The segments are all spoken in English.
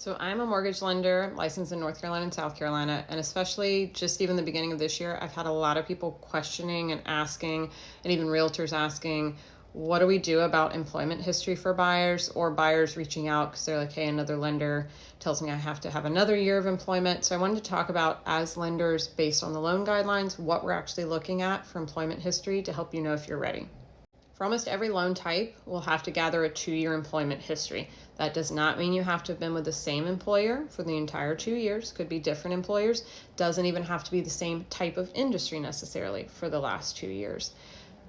So I'm a mortgage lender licensed in North Carolina and South Carolina, and especially just even the beginning of this year, I've had a lot of people questioning and asking, and even realtors asking, what do we do about employment history for buyers, or buyers reaching out because they're like, hey, another lender tells me I have to have another year of employment. So I wanted to talk about, as lenders, based on the loan guidelines, what we're actually looking at for employment history to help you know if you're ready. For almost every loan type, we'll have to gather a 2-year employment history. That does not mean you have to have been with the same employer for the entire 2 years. Could be different employers. Doesn't even have to be the same type of industry necessarily for the last 2 years.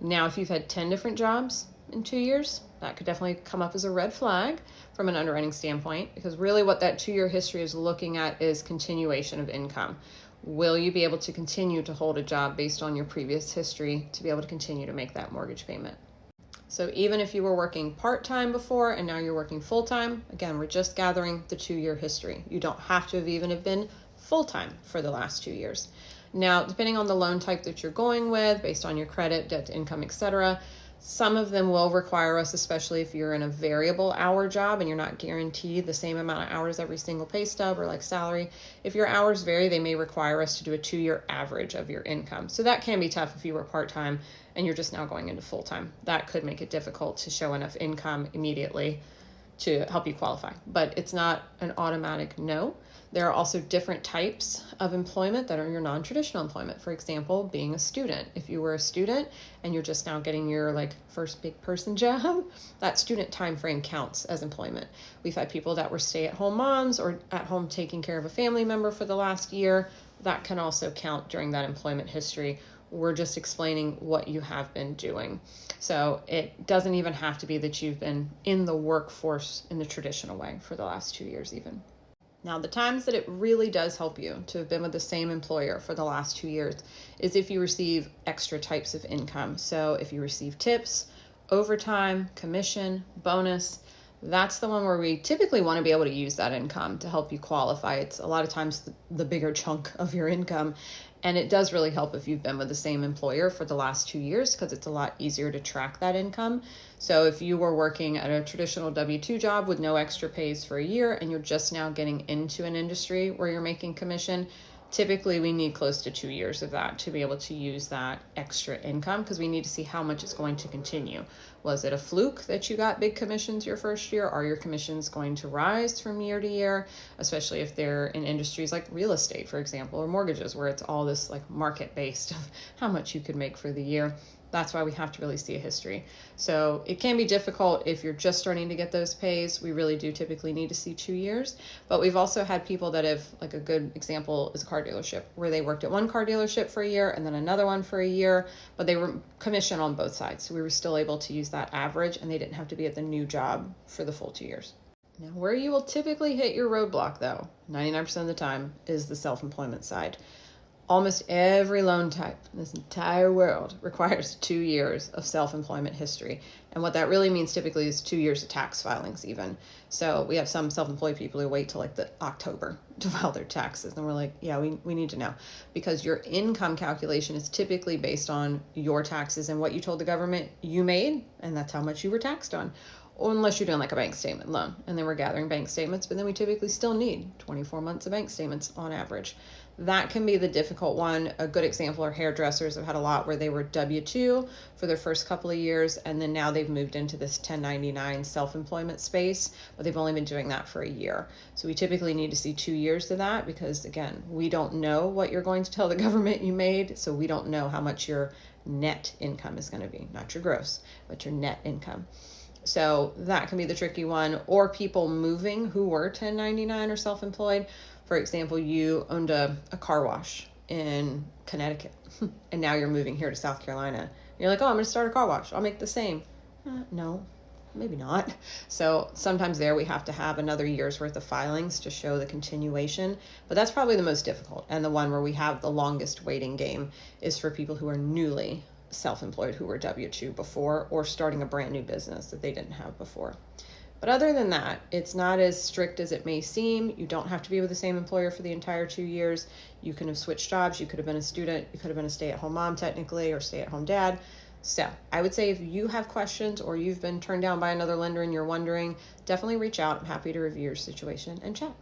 Now, if you've had 10 different jobs in 2 years, that could definitely come up as a red flag from an underwriting standpoint, because really what that 2-year history is looking at is continuation of income. Will you be able to continue to hold a job based on your previous history to be able to continue to make that mortgage payment? So even if you were working part-time before and now you're working full-time, again, we're just gathering the 2-year history. You don't have to have even have been full-time for the last 2 years. Now, depending on the loan type that you're going with, based on your credit, debt to income, etc., some of them will require us, especially if you're in a variable hour job and you're not guaranteed the same amount of hours every single pay stub or like salary. If your hours vary, they may require us to do a 2-year average of your income. So that can be tough if you were part-time and you're just now going into full-time. That could make it difficult to show enough income immediately to help you qualify, but it's not an automatic no. There are also different types of employment that are your non-traditional employment. For example, being a student. If you were a student and you're just now getting your first big person job, that student time frame counts as employment. We've had people that were stay-at-home moms or at home taking care of a family member for the last year. That can also count during that employment history. We're just explaining what you have been doing. So it doesn't even have to be that you've been in the workforce in the traditional way for the last 2 years even. Now, the times that it really does help you to have been with the same employer for the last 2 years is if you receive extra types of income. So if you receive tips, overtime, commission, bonus, that's the one where we typically want to be able to use that income to help you qualify. It's a lot of times the bigger chunk of your income. And it does really help if you've been with the same employer for the last 2 years, because it's a lot easier to track that income. So if you were working at a traditional W-2 job with no extra pays for a year and you're just now getting into an industry where you're making commission, typically we need close to 2 years of that to be able to use that extra income, because we need to see how much it's going to continue. Was it a fluke that you got big commissions your first year? Are your commissions going to rise from year to year, especially if they're in industries like real estate, for example, or mortgages, where it's all this market based of how much you could make for the year? That's why we have to really see a history. So it can be difficult if you're just starting to get those pays. We really do typically need to see 2 years. But we've also had people that have, a good example is a car dealership, where they worked at one car dealership for a year and then another one for a year, but they were commissioned on both sides. So we were still able to use that average, and they didn't have to be at the new job for the full 2 years. Now, where you will typically hit your roadblock, though, 99% of the time, is the self-employment side. Almost every loan type in this entire world requires 2 years of self-employment history. And what that really means typically is 2 years of tax filings even. So we have some self-employed people who wait till the October to file their taxes. And we're like, yeah, we need to know, because your income calculation is typically based on your taxes and what you told the government you made, and that's how much you were taxed on. Unless you're doing a bank statement loan, and then we're gathering bank statements, but then we typically still need 24 months of bank statements on average. That can be the difficult one. A good example are hairdressers. I've had a lot where they were W-2 for their first couple of years, and then now they've moved into this 1099 self-employment space, but they've only been doing that for a year. So we typically need to see 2 years of that, because again, we don't know what you're going to tell the government you made, so we don't know how much your net income is going to be, not your gross, but your net income. So that can be the tricky one. Or people moving who were 1099 or self-employed. For example, you owned a car wash in Connecticut and now you're moving here to South Carolina. You're like, oh, I'm going to start a car wash. I'll make the same. No, maybe not. So sometimes there we have to have another year's worth of filings to show the continuation. But that's probably the most difficult. And the one where we have the longest waiting game is for people who are newly self-employed, who were W-2 before, or starting a brand new business that they didn't have before. But other than that, it's not as strict as it may seem. You don't have to be with the same employer for the entire 2 years. You can have switched jobs. You could have been a student. You could have been a stay-at-home mom technically, or stay-at-home dad. So I would say if you have questions or you've been turned down by another lender and you're wondering, definitely reach out. I'm happy to review your situation and chat.